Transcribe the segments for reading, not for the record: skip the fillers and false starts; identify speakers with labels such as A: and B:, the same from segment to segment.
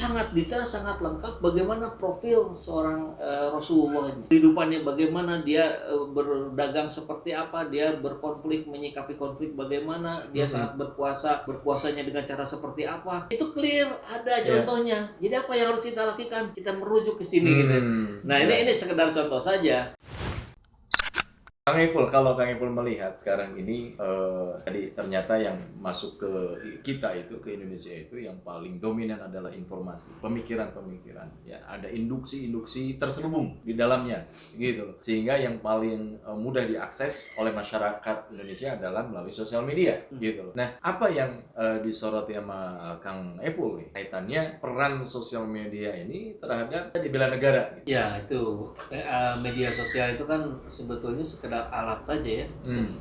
A: sangat detail, sangat lengkap bagaimana profil seorang Rasulullah ini. Kehidupannya bagaimana, dia berdagang seperti apa, dia berkonflik, menyikapi konflik bagaimana, dia saat berpuasanya dengan cara seperti apa. Itu clear, ada contohnya. Jadi apa yang harus kita lakukan? Kita merujuk ke sini gitu. Nah, ini sekedar contoh saja.
B: Kang Ipul, kalau Kang Ipul melihat sekarang ini tadi ternyata yang masuk ke kita itu, ke Indonesia itu yang paling dominan adalah informasi, pemikiran-pemikiran. Ya, ada induksi-induksi terselubung di dalamnya, gitu loh. Sehingga yang paling mudah diakses oleh masyarakat Indonesia adalah melalui sosial media, gitu loh. Nah, apa yang disoroti sama Kang Ipul nih, kaitannya peran sosial media ini terhadap di bela negara? Gitu.
A: Ya, itu media sosial itu kan sebetulnya sekedar alat saja ya,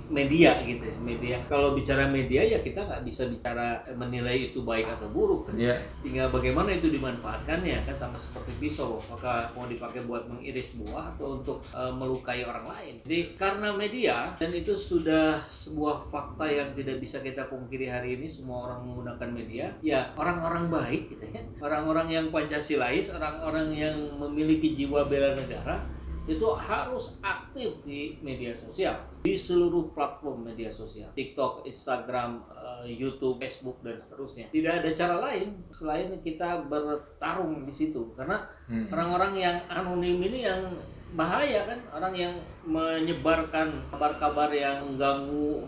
A: media gitu ya, media. Kalau bicara media ya kita nggak bisa bicara menilai itu baik atau buruk kan. Tinggal bagaimana itu dimanfaatkannya kan, sama seperti pisau, apakah mau dipakai buat mengiris buah atau untuk melukai orang lain. Jadi karena media, dan itu sudah sebuah fakta yang tidak bisa kita pungkiri hari ini, semua orang menggunakan media. Ya, orang-orang baik gitu ya, orang-orang yang Pancasilais, orang-orang yang memiliki jiwa bela negara itu harus aktif di media sosial, di seluruh platform media sosial, TikTok, Instagram, YouTube, Facebook, dan seterusnya. Tidak ada cara lain selain kita bertarung di situ, karena orang-orang yang anonim ini yang bahaya kan, orang yang menyebarkan kabar-kabar yang mengganggu,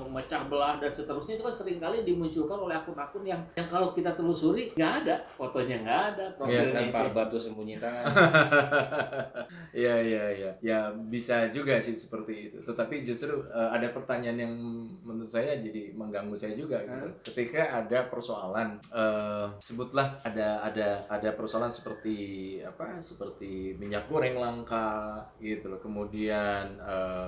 A: memecah belah dan seterusnya, itu kan seringkali dimunculkan oleh akun-akun yang kalau kita telusuri nggak ada fotonya, nggak ada profilnya,
C: lempar batu sembunyi tangan.
B: Ya bisa juga sih seperti itu. Tetapi justru ada pertanyaan yang menurut saya jadi mengganggu saya juga gitu. Ketika ada persoalan, sebutlah ada persoalan seperti apa? Seperti minyak goreng langka gitu loh. Kemudian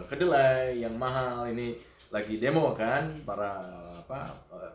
B: kedelai yang mahal ini lagi demo kan para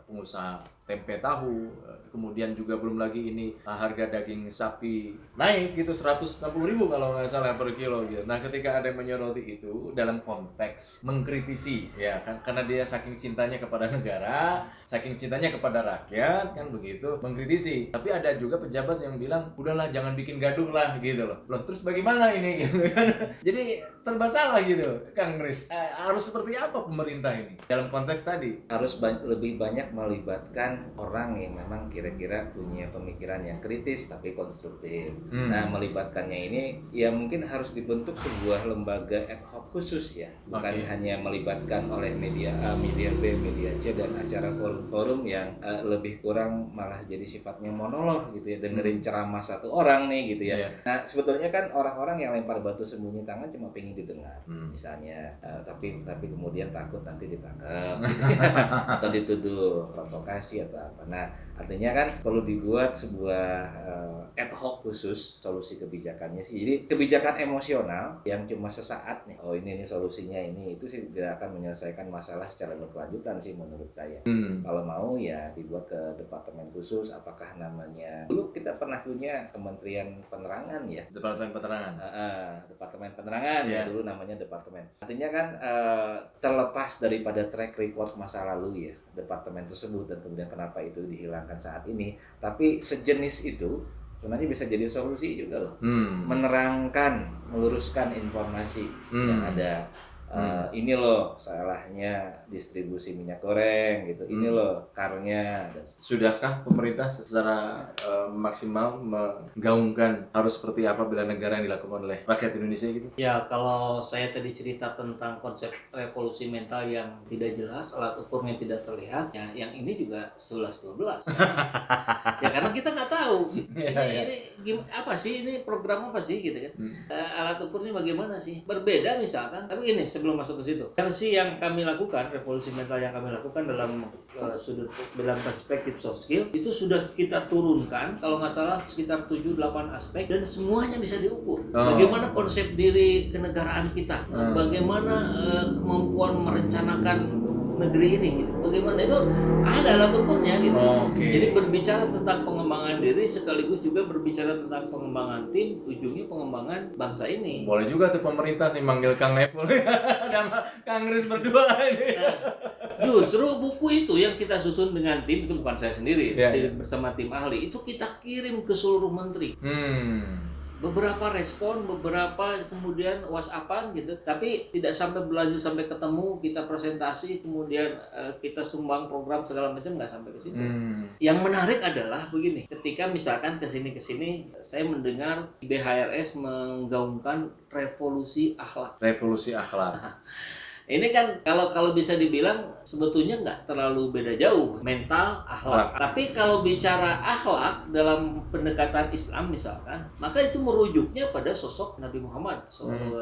B: pengusaha tempe tahu, kemudian juga belum lagi ini harga daging sapi naik gitu 160.000 kalau nggak salah per kilo gitu. Nah, ketika ada yang menyoroti itu dalam konteks mengkritisi ya kan, karena dia saking cintanya kepada negara, saking cintanya kepada rakyat kan begitu, mengkritisi. Tapi ada juga pejabat yang bilang udahlah jangan bikin gaduh lah gitu loh. Loh terus bagaimana ini gitu kan. Jadi serba salah gitu Kang Kris. Harus seperti apa pemerintah ini dalam konteks tadi?
C: Harus lebih banyak melibatkan orang yang memang kira-kira punya pemikiran yang kritis tapi konstruktif. Nah, melibatkannya ini ya mungkin harus dibentuk sebuah lembaga ad hoc khusus ya, bukan hanya melibatkan oleh media A, media B, media C, dan acara forum-forum yang lebih kurang malah jadi sifatnya monolog gitu ya, dengerin ceramah satu orang nih gitu ya. Nah, sebetulnya kan orang-orang yang lempar batu sembunyi tangan cuma pengen didengar misalnya, tapi kemudian takut nanti ditangkap gitu ya, atau dituduh provokasi atau apa. Nah, artinya kan perlu dibuat sebuah ad hoc khusus solusi kebijakannya sih. Jadi kebijakan emosional yang cuma sesaat nih, oh ini solusinya ini, itu sih tidak akan menyelesaikan masalah secara berkelanjutan sih menurut saya. Kalau mau ya dibuat ke departemen khusus, apakah namanya, dulu kita pernah punya Kementerian Penerangan ya,
B: Departemen Penerangan.
C: Departemen Penerangan ya dulu namanya departemen. Artinya kan terlepas daripada track record masa lalu ya departemen tersebut dan kemudian kenapa itu dihilangkan saat ini, tapi sejenis itu sebenarnya bisa jadi solusi juga loh. Menerangkan, meluruskan informasi yang ada. Ini loh salahnya distribusi minyak goreng gitu, ini loh karnya.
B: Sudahkah pemerintah secara maksimal menggaungkan harus seperti apa bela negara yang dilakukan oleh rakyat Indonesia gitu?
A: Ya, kalau saya tadi cerita tentang konsep revolusi mental yang tidak jelas, alat ukurnya tidak terlihat, ya yang ini juga 11-12. Ya karena kita nggak tahu ini apa sih, ini program apa sih gitu kan. Alat ukurnya bagaimana sih? Berbeda misalkan, tapi ini sebelum masuk ke situ, versi yang kami lakukan, revolusi mental yang kami lakukan dalam dalam perspektif soft skill itu sudah kita turunkan kalau nggak salah sekitar 7-8 aspek, dan semuanya bisa diukur. Bagaimana konsep diri kenegaraan kita, bagaimana kemampuan merencanakan negeri ini gitu. Bagaimana itu ada alat ukurnya gitu. Jadi berbicara tentang pengembangan diri sekaligus juga berbicara tentang pengembangan tim, ujungnya pengembangan bangsa ini.
B: Boleh juga tuh pemerintah nih manggil Kang Ipul dan Kang Kris berdua ini.
A: Justru buku itu yang kita susun dengan tim, itu bukan saya sendiri, bersama tim ahli, itu kita kirim ke seluruh menteri. Beberapa respon, beberapa kemudian WhatsAppan gitu, tapi tidak sampai berlanjut sampai ketemu, kita presentasi, kemudian kita sumbang program segala macam, nggak sampai ke situ. Yang menarik adalah begini, ketika misalkan kesini saya mendengar BHRS menggaungkan revolusi akhlak.
B: Revolusi akhlak.
A: Ini kan kalau bisa dibilang sebetulnya nggak terlalu beda jauh, mental, akhlak. Tapi kalau bicara akhlak dalam pendekatan Islam misalkan, maka itu merujuknya pada sosok Nabi Muhammad SAW.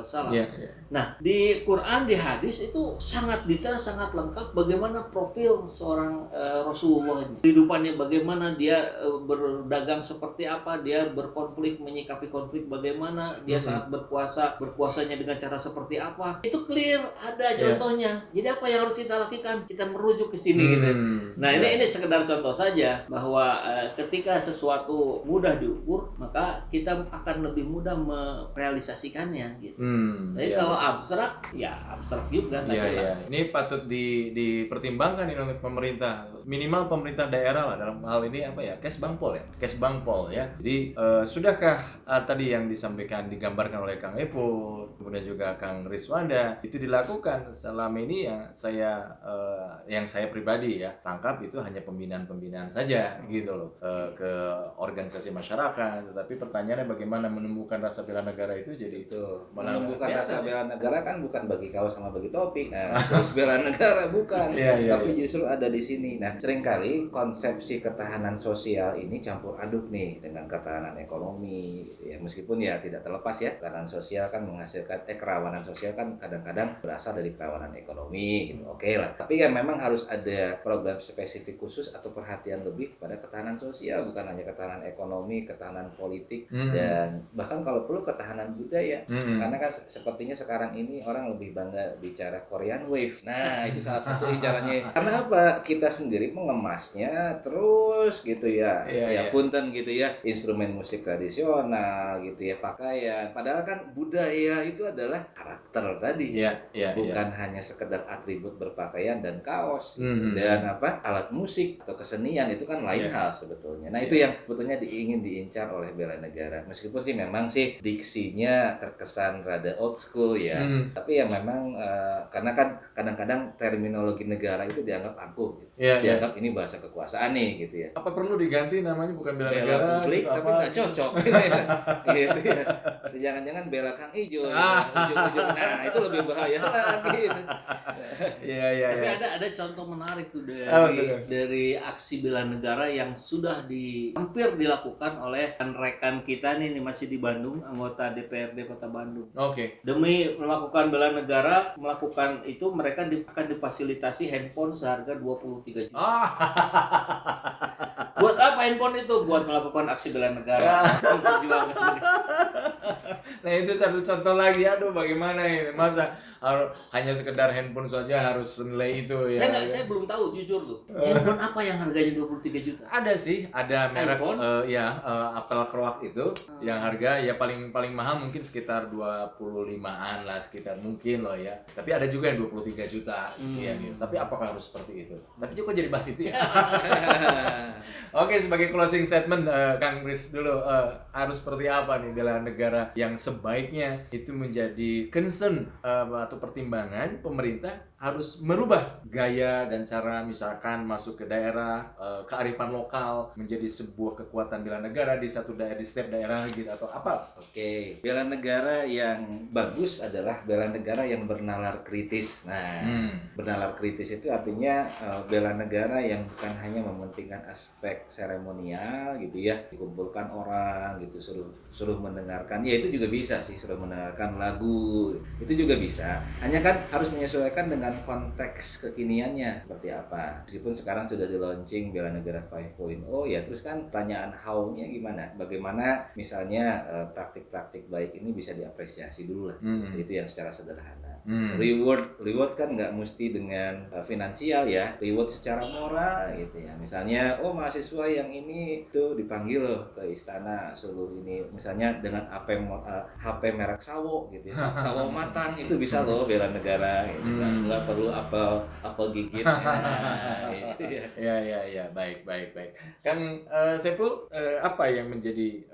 A: Nah, di Quran, di hadis itu sangat detail, sangat lengkap bagaimana profil seorang Rasulullah ini. Kehidupannya bagaimana, dia berdagang seperti apa, dia berkonflik, menyikapi konflik bagaimana, dia saat berpuasanya dengan cara seperti apa. Itu clear, ada contohnya. Jadi apa yang harus kita lakukan? Kita merujuk ke sini gitu. Nah, ini sekedar contoh saja bahwa ketika sesuatu mudah diukur, maka kita akan lebih mudah merealisasikannya gitu. Tapi kalau abstrak, ya abstrak juga kan.
B: Ini patut dipertimbangkan ini untuk pemerintah. Minimal pemerintah daerah lah dalam hal ini apa ya? Kesbangpol ya. Jadi sudahkah tadi yang digambarkan oleh Kang Epo, kemudian juga Kang Riswanda, itu dilakukan? Selama ini yang saya pribadi ya tangkap itu hanya pembinaan saja gitu loh ke organisasi masyarakat. Tetapi pertanyaannya bagaimana menumbuhkan rasa bela negara itu, jadi itu
C: menumbuhkan rasa bela negara kan bukan bagi kaos sama bagi topi. Nah, terus bela negara bukan, tapi justru ada di sini. Nah, seringkali konsepsi ketahanan sosial ini campur aduk nih dengan ketahanan ekonomi. Ya, meskipun ya tidak terlepas ya, ketahanan sosial kan menghasilkan kerawanan sosial kan kadang-kadang berasal dari kerawanan ekonomi gitu. Oke lah. Tapi kan memang harus ada program spesifik khusus atau perhatian lebih pada ketahanan sosial, bukan hanya ketahanan ekonomi, ketahanan politik, dan bahkan kalau perlu ketahanan budaya. Karena kan sepertinya sekarang ini orang lebih bangga bicara Korean Wave. Nah, itu salah satu incarannya. Karena apa? Kita sendiri mengemasnya terus gitu ya. Punten gitu ya. Instrumen musik tradisional gitu ya, pakaian. Padahal kan budaya itu adalah karakter tadi. Bukan hanya sekedar atribut berpakaian dan kaos dan alat musik atau kesenian, itu kan lain hal sebetulnya. Nah, itu yang sebetulnya ingin diincar oleh bela negara. Meskipun sih memang sih diksinya terkesan rada old school ya. Tapi ya memang karena kan kadang-kadang terminologi negara itu dianggap angkuh gitu. Dianggap ini bahasa kekuasaan nih gitu ya.
B: Apa perlu diganti namanya bukan bela negara?
C: Bela publik gitu, tapi nggak cocok gitu ya. Gitu ya. Jangan-jangan bela Kang Ijo. Ujung-ujung. Nah, itu lebih bahaya lagi.
A: Tapi ada contoh menarik tuh dari aksi bela negara yang sudah hampir dilakukan oleh rekan kita nih masih di Bandung, anggota DPRD Kota Bandung. Demi melakukan bela negara, melakukan itu mereka akan difasilitasi handphone seharga 23 juta. Buat apa handphone itu? Buat melakukan aksi bela negara.
B: Nah, itu satu contoh lagi. Aduh, bagaimana ini? Masa hanya sekedar handphone saja harus nilai itu ya?
A: Saya belum tahu jujur tuh. Handphone apa yang harganya 23 juta?
B: Ada sih, ada merek Apple Croak itu yang harga ya paling mahal mungkin sekitar 25-an lah, sekitar mungkin loh ya. Tapi ada juga yang 23 juta sekian gitu. Tapi apakah harus seperti itu? Tapi juga jadi bahas itu ya. Oke, sebagai closing statement Kang Riz dulu, harus seperti apa nih bela negara yang sebaiknya itu menjadi concern atau pertimbangan pemerintah harus merubah gaya dan cara, misalkan masuk ke daerah, kearifan lokal menjadi sebuah kekuatan bela negara di setiap daerah gitu, atau apa?
C: Bela negara yang bagus adalah bela negara yang bernalar kritis. Nah, bernalar kritis itu artinya bela negara yang bukan hanya mementingkan aspek seremonial gitu ya, dikumpulkan orang gitu, suruh mendengarkan. Ya itu juga bisa sih, suruh mendengarkan lagu. Itu juga bisa. Hanya kan harus menyesuaikan dengan konteks kekiniannya seperti apa. Meskipun sekarang sudah di launching bela negara 5.0 ya, terus kan pertanyaan how-nya gimana? Bagaimana misalnya praktik-praktik baik ini bisa diapresiasi dulu lah. Itu yang secara sederhana. Reward kan nggak mesti dengan finansial ya, reward secara moral gitu ya. Misalnya, oh mahasiswa yang ini tuh dipanggil loh ke istana suruh ini, misalnya dengan HP merek Sawo gitu ya, Sawo matang itu bisa loh bela negara gitu. Nggak perlu apel gigit. Gitu ya.
B: Ya, baik. Kan Saiful, apa yang menjadi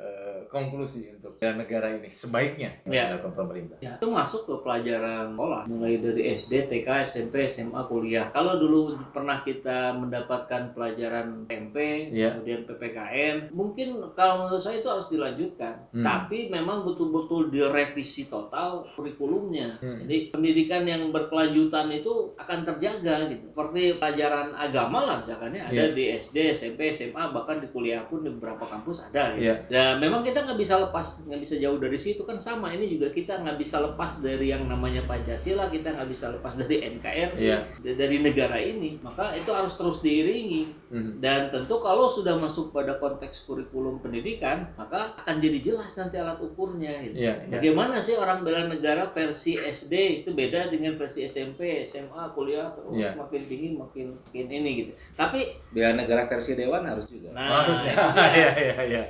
B: konklusi untuk bela negara ini sebaiknya yang dilakukan pemerintah?
A: Ya, itu masuk ke pelajaran sekolah, mulai dari SD, TK, SMP, SMA, kuliah. Kalau dulu pernah kita mendapatkan pelajaran MP, kemudian PPKN, mungkin kalau menurut saya itu harus dilanjutkan. Tapi memang betul-betul direvisi total kurikulumnya. Jadi pendidikan yang berkelanjutan itu akan terjaga gitu. Seperti pelajaran agama lah misalkan ya, ada di SD, SMP, SMA, bahkan di kuliah pun di beberapa kampus ada gitu. Dan memang kita nggak bisa lepas, nggak bisa jauh dari situ kan sama. Ini juga kita nggak bisa lepas dari yang namanya Pancasila, kita nggak bisa lepas dari NKRI, dari negara ini. Maka itu harus terus diiringi. Dan tentu kalau sudah masuk pada konteks kurikulum pendidikan, maka akan jadi jelas nanti alat ukurnya gitu. Bagaimana sih orang bela negara versi SD itu beda dengan versi SMP, SMA, kuliah, terus makin tinggi makin ini gitu. Tapi
C: bela negara versi dewan harus juga.
B: Harus ya.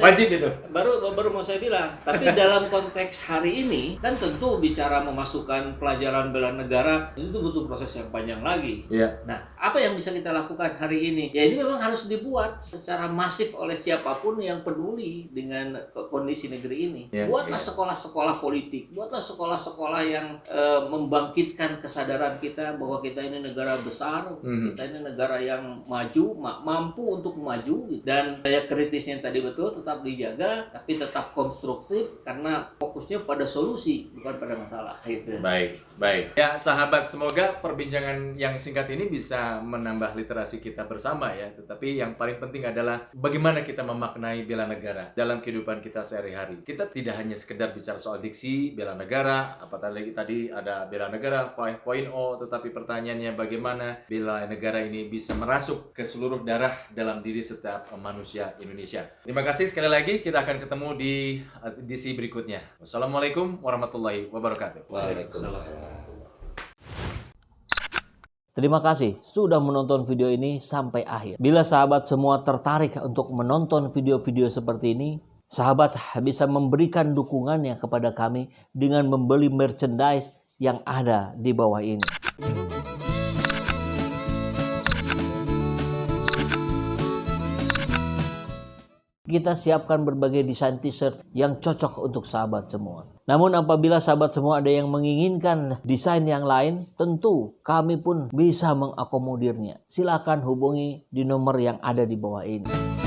A: Wajib itu. Baru mau saya bilang. Tapi dalam konteks hari ini kan tentu bicara memasukkan pelajaran bela negara itu butuh proses yang panjang lagi. Nah, apa yang bisa kita lakukan hari ini? Ya ini memang harus dibuat secara masif oleh siapapun yang peduli dengan kondisi negeri ini. Buatlah sekolah-sekolah politik, buatlah sekolah-sekolah yang membangkitkan kesadaran kita bahwa kita ini negara besar, kita ini negara yang maju, mampu untuk maju, dan daya kritisnya tadi betul tetap dijaga, tapi tetap konstruktif karena fokusnya pada solusi bukan pada masalah. Gitu.
B: Baik. Ya sahabat, semoga perbincangan yang singkat ini bisa menambah literasi kita bersama ya. Tetapi yang paling penting adalah bagaimana kita memaknai bela negara dalam kehidupan kita sehari-hari. Kita tidak hanya sekedar bicara soal diksi bela negara, apatah lagi tadi ada bela negara 5.0, tetapi pertanyaannya bagaimana bela negara ini bisa merasuk ke seluruh darah dalam diri setiap manusia Indonesia. Terima kasih sekali lagi, kita akan ketemu di edisi berikutnya. Wassalamualaikum warahmatullahi wabarakatuh.
C: Waalaikumsalam.
A: Terima kasih sudah menonton video ini sampai akhir. Bila sahabat semua tertarik untuk menonton video-video seperti ini, sahabat bisa memberikan dukungannya kepada kami dengan membeli merchandise yang ada di bawah ini. Kita siapkan berbagai desain t-shirt yang cocok untuk sahabat semua. Namun apabila sahabat semua ada yang menginginkan desain yang lain, tentu kami pun bisa mengakomodirnya. Silakan hubungi di nomor yang ada di bawah ini.